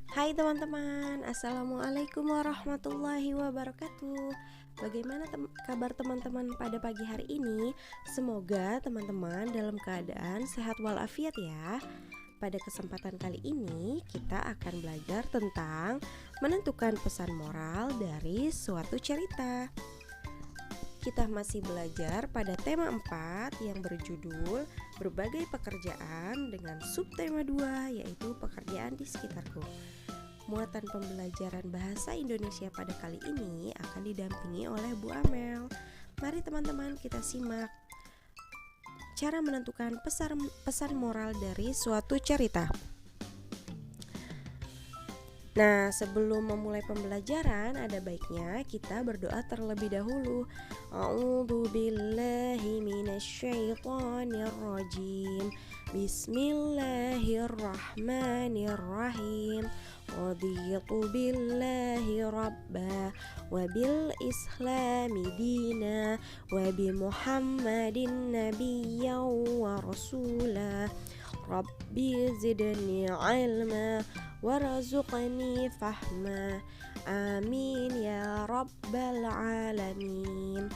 Hai teman-teman, Assalamualaikum warahmatullahi wabarakatuh. Bagaimana kabar teman-teman pada pagi hari ini? Semoga teman-teman dalam keadaan sehat walafiat ya. Pada kesempatan kali ini kita akan belajar tentang menentukan pesan moral dari suatu cerita. Kita masih belajar pada tema 4 yang berjudul berbagai pekerjaan dengan subtema 2 yaitu pekerjaan di sekitarku. Muatan pembelajaran bahasa Indonesia pada kali ini akan didampingi oleh Bu Amel. Mari teman-teman kita simak cara menentukan pesan moral dari suatu cerita. Nah, sebelum memulai pembelajaran, ada baiknya kita berdoa terlebih dahulu. A'udzu billahi minasyaitonir rajim. Bismillahirrahmanirrahim. Raditu billahi rabba wa bil islami dina wa bi Muhammadin nabiyyan wa rasula. Rabbi zidni ilma warzuqni fahma. Amin ya rabbal alamin.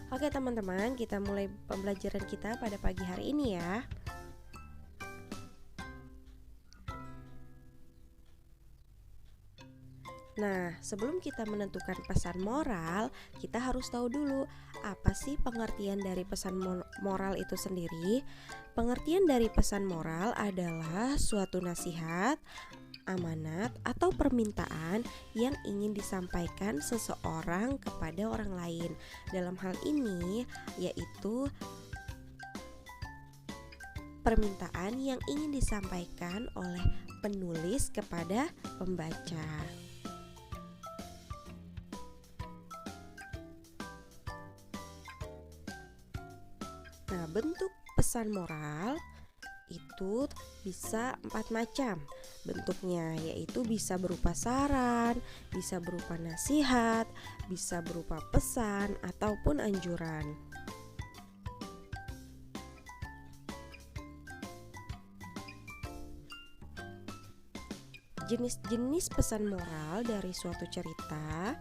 Oke teman-teman, kita mulai pembelajaran kita pada pagi hari ini ya. Nah, sebelum kita menentukan pesan moral, kita harus tahu dulu apa sih pengertian dari pesan moral itu sendiri. Pengertian dari pesan moral adalah suatu nasihat, amanat, atau permintaan yang ingin disampaikan seseorang kepada orang lain. Dalam hal ini, yaitu permintaan yang ingin disampaikan oleh penulis kepada pembaca. Nah, bentuk pesan moral itu bisa 4 macam bentuknya, yaitu bisa berupa saran, bisa berupa nasihat, bisa berupa pesan, ataupun anjuran. Jenis-jenis pesan moral dari suatu cerita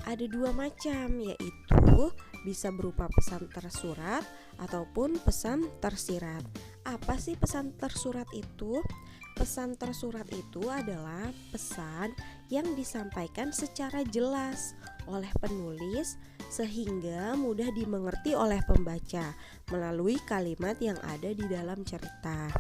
ada 2 macam, yaitu bisa berupa pesan tersurat ataupun pesan tersirat. Apa sih pesan tersurat itu? Pesan tersurat itu adalah pesan yang disampaikan secara jelas oleh penulis sehingga mudah dimengerti oleh pembaca melalui kalimat yang ada di dalam cerita.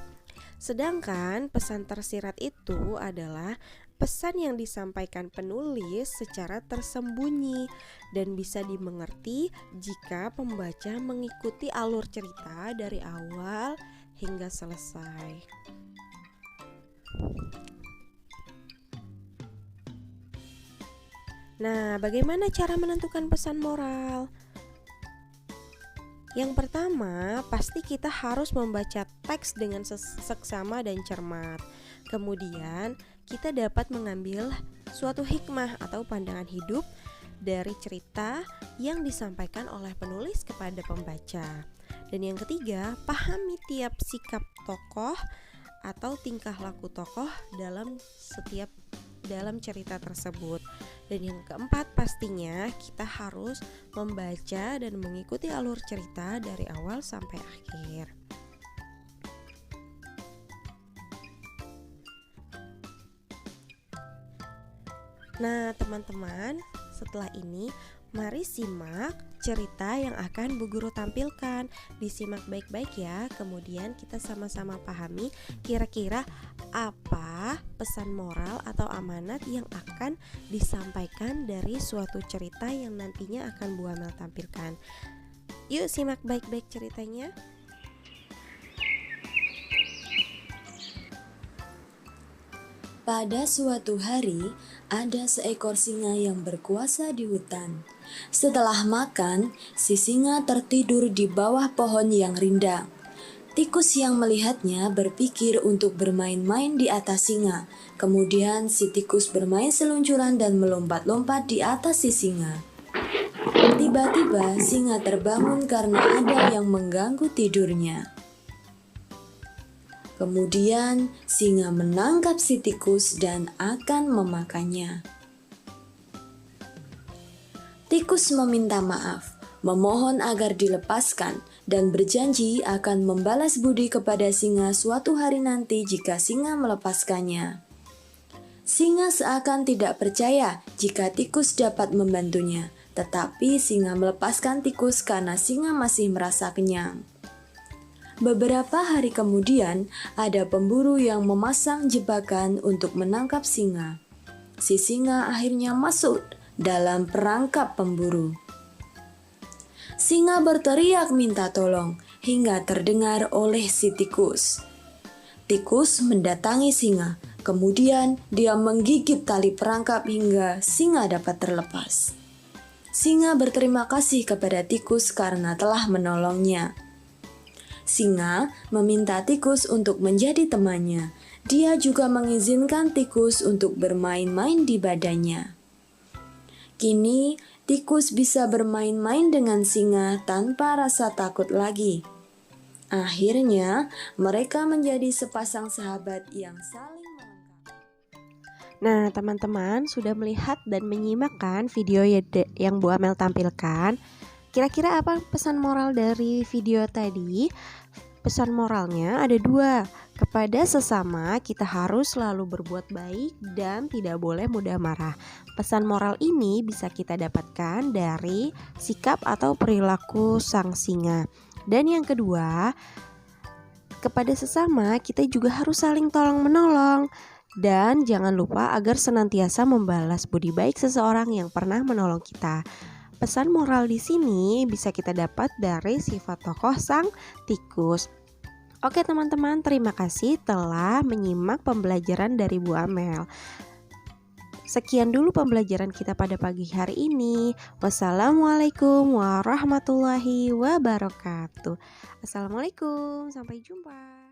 Sedangkan pesan tersirat itu adalah pesan yang disampaikan penulis secara tersembunyi dan bisa dimengerti jika pembaca mengikuti alur cerita dari awal hingga selesai. Nah, bagaimana cara menentukan pesan moral? Yang pertama, pasti kita harus membaca teks dengan seksama dan cermat. Kemudian, kita dapat mengambil suatu hikmah atau pandangan hidup dari cerita yang disampaikan oleh penulis kepada pembaca. Dan yang ketiga, pahami tiap sikap tokoh atau tingkah laku tokoh dalam cerita tersebut. Dan yang keempat, pastinya kita harus membaca dan mengikuti alur cerita dari awal sampai akhir. Nah, teman-teman, setelah ini mari simak cerita yang akan Bu Guru tampilkan. Disimak baik-baik ya. Kemudian kita sama-sama pahami kira-kira apa pesan moral atau amanat yang akan disampaikan dari suatu cerita yang nantinya akan Bu Amel tampilkan. Yuk simak baik-baik ceritanya. Pada suatu hari, ada seekor singa yang berkuasa di hutan. Setelah makan, si singa tertidur di bawah pohon yang rindang. Tikus yang melihatnya berpikir untuk bermain-main di atas singa. Kemudian si tikus bermain seluncuran dan melompat-lompat di atas si singa. Tiba-tiba singa terbangun karena ada yang mengganggu tidurnya. Kemudian singa menangkap si tikus dan akan memakannya. Tikus meminta maaf, memohon agar dilepaskan, dan berjanji akan membalas budi kepada singa suatu hari nanti jika singa melepaskannya. Singa seakan tidak percaya jika tikus dapat membantunya, tetapi singa melepaskan tikus karena singa masih merasa kenyang. Beberapa hari kemudian, ada pemburu yang memasang jebakan untuk menangkap singa. Si singa akhirnya masuk dalam perangkap pemburu. Singa berteriak minta tolong hingga terdengar oleh si tikus. Tikus mendatangi singa, kemudian dia menggigit tali perangkap hingga singa dapat terlepas. Singa berterima kasih kepada tikus karena telah menolongnya. Singa meminta tikus untuk menjadi temannya. Dia juga mengizinkan tikus untuk bermain-main di badannya. Kini, tikus bisa bermain-main dengan singa tanpa rasa takut lagi. Akhirnya, mereka menjadi sepasang sahabat yang saling melengkapi. Nah, teman-teman sudah melihat dan menyimak kan video yang Bu Amel tampilkan? Kira-kira apa pesan moral dari video tadi? Pesan moralnya ada 2. Kepada sesama kita harus selalu berbuat baik dan tidak boleh mudah marah. Pesan moral ini bisa kita dapatkan dari sikap atau perilaku sang singa. Dan yang kedua, kepada sesama kita juga harus saling tolong-menolong. Dan jangan lupa agar senantiasa membalas budi baik seseorang yang pernah menolong kita. Pesan moral di sini bisa kita dapat dari sifat tokoh sang tikus. Oke teman-teman, terima kasih telah menyimak pembelajaran dari Bu Amel. Sekian dulu pembelajaran kita pada pagi hari ini. Wassalamualaikum warahmatullahi wabarakatuh. Assalamualaikum, sampai jumpa.